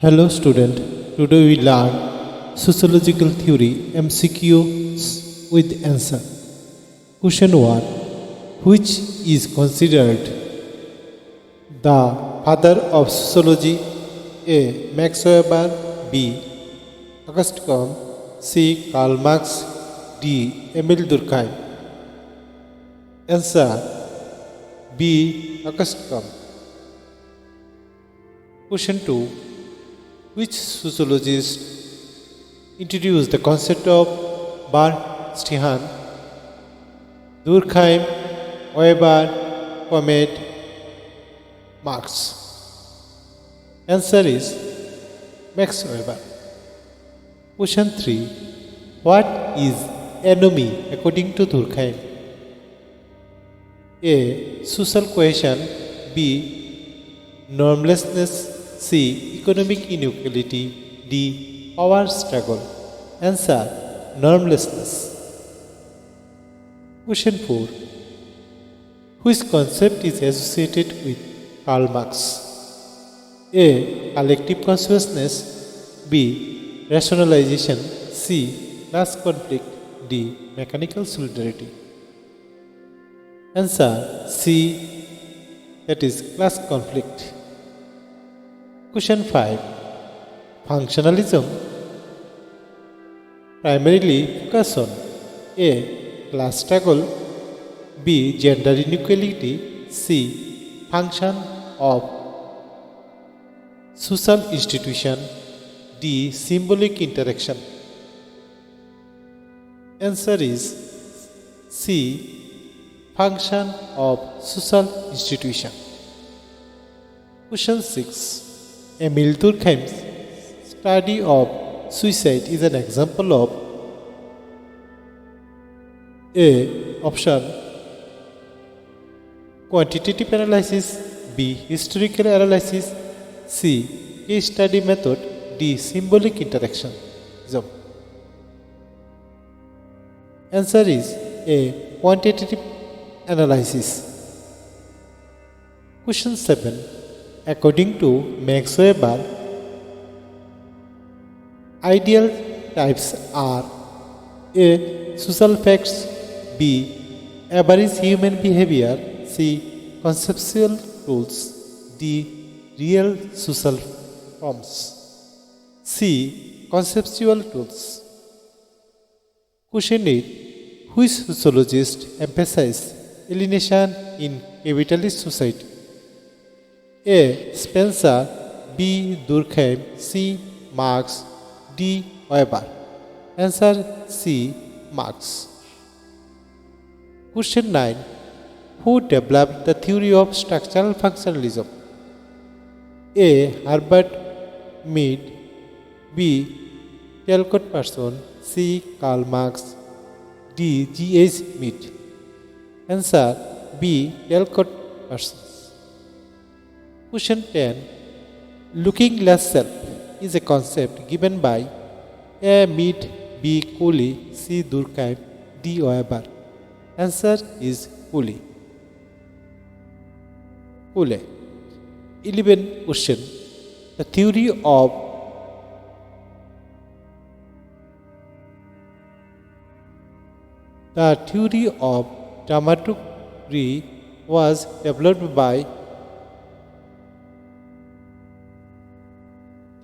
Hello student, today we learn sociological theory MCQs with answer. Question 1. Which is considered the father of sociology? A. Max Weber. B. Auguste Comte. C. Karl Marx. D. Emile Durkheim. Answer B. Auguste Comte. Question 2. Which sociologist introduced the concept of Bernstein, Durkheim, Weber, Comte, Marx? Answer is Max Weber. Question 3. What is anomie according to Durkheim? A. Social cohesion. B. Normlessness. C. Economic inequality. D. Power struggle. Answer normlessness. Question 4. Which concept is associated with Karl Marx? A. Collective consciousness. B. Rationalization. C. Class conflict. D. Mechanical solidarity. Answer C. That is class conflict. Question 5. Functionalism primarily focus on A. Class struggle. B. Gender inequality. C. Function of social institution. D. Symbolic interaction. Answer is C. Function of social institution. Question 6. Emile Durkheim's study of suicide is an example of A. Option quantitative analysis. B. Historical analysis. C. Case study method. D. Symbolic interaction. Answer is A. Quantitative analysis. Question 7. According to Max Weber, ideal types are A. Social facts. B. Average human behavior. C. Conceptual tools. D. Real social forms. C. Conceptual tools. Question 8. Which sociologist emphasized alienation in capitalist society? A. Spencer. B. Durkheim. C. Marx. D. Weber. Answer C. Marx. Question 9. Who developed the theory of structural functionalism? A. Herbert Mead. B. Talcott Parsons. C. Karl Marx. D. G. H. Mead. Answer B. Talcott Parsons. Question 10. Looking glass self is a concept given by A. Mead. B. Cooley. C. Durkheim. D. Weber. Answer is Cooley. 11. Question. The theory of dramaturgy was developed by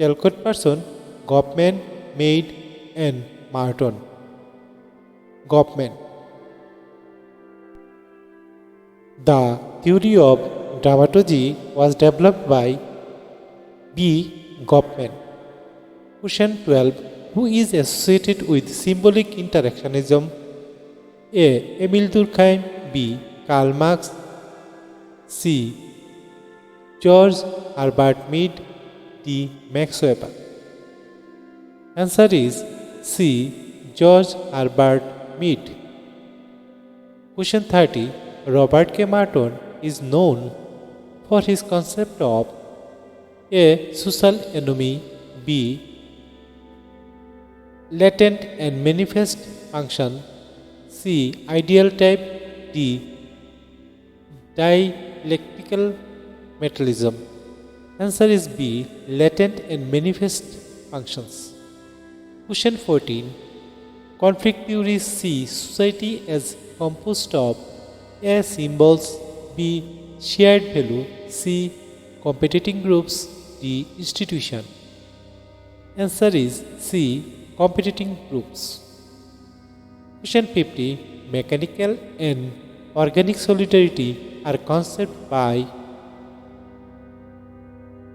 Talcott Parsons, Goffman, Mead, and Martin. Goffman. The theory of dramaturgy was developed by B. Goffman. Question 12. Who is associated with symbolic interactionism? A. Emile Durkheim. B. Karl Marx. C. George Herbert Mead. D. Max Weber. Answer is C. George Herbert Mead. Question 30. Robert K. Martin is known for his concept of A. Social anomie. B. Latent and manifest function. C. Ideal type. D. Dialectical materialism. Answer is B. Latent and manifest functions. Question 14. Conflict theories see society as composed of A. Symbols, B. Shared value, C. Competing groups, D. Institution. Answer is C. Competing groups. Question 50. Mechanical and organic solidarity are conceived by.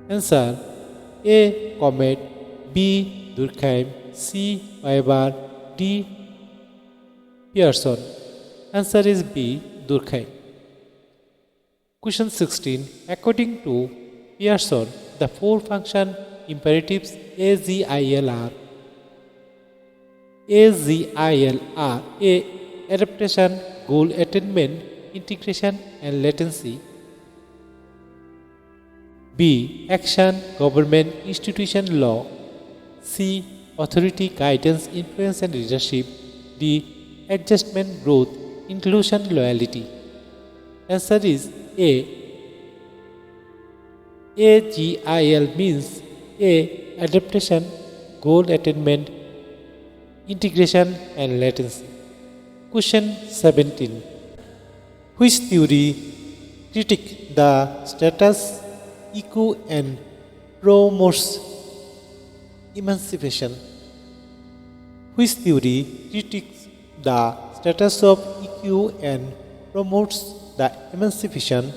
Answer A. Comet, B. Durkheim, C. Weber, D. Pearson. Answer is B. Durkheim. Question 16. According to Pearson, the four function imperatives AGIL are A. Adaptation, goal attainment, integration and latency. B. Action, government, institution, law. C. Authority, guidance, influence and leadership. D. Adjustment, growth, inclusion, loyalty. Answer is A. AGIL means A. Adaptation, goal attainment, integration and latency. Question 17. Which theory critique the status quo and promotes emancipation? Which theory critiques the status quo and promotes the emancipation?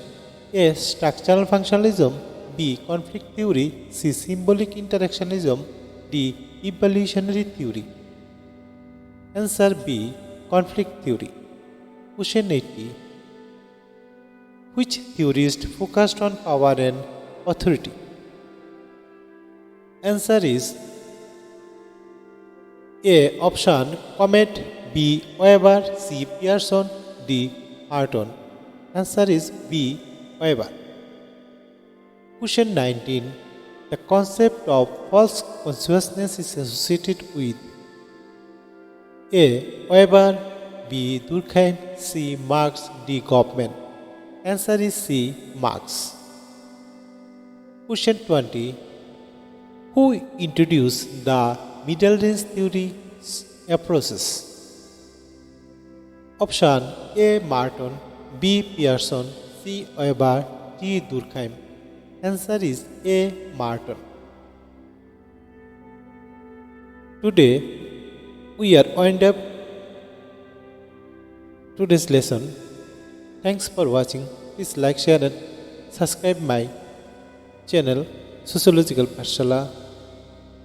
A. Structural functionalism, B. Conflict theory, C. Symbolic interactionism, D. Evolutionary theory. Answer B. Conflict theory. Question 80. Which theorist focused on power and authority? Answer is A. Option Comet, B. Weber, C. Pearson, D. Harton. Answer is B. Weber. Question 19. The concept of false consciousness is associated with A. Weber, B. Durkheim, C. Marx, D. Goffman. Answer is C. Marx. Question 20. Who introduced the middle range theory approaches? Option A. Martin, B. Pearson, C. Weber, D. Durkheim. Answer is A. Martin. Today we are wound up today's lesson. Thanks for watching. Please like, share and subscribe my channel Sociological Pathshala.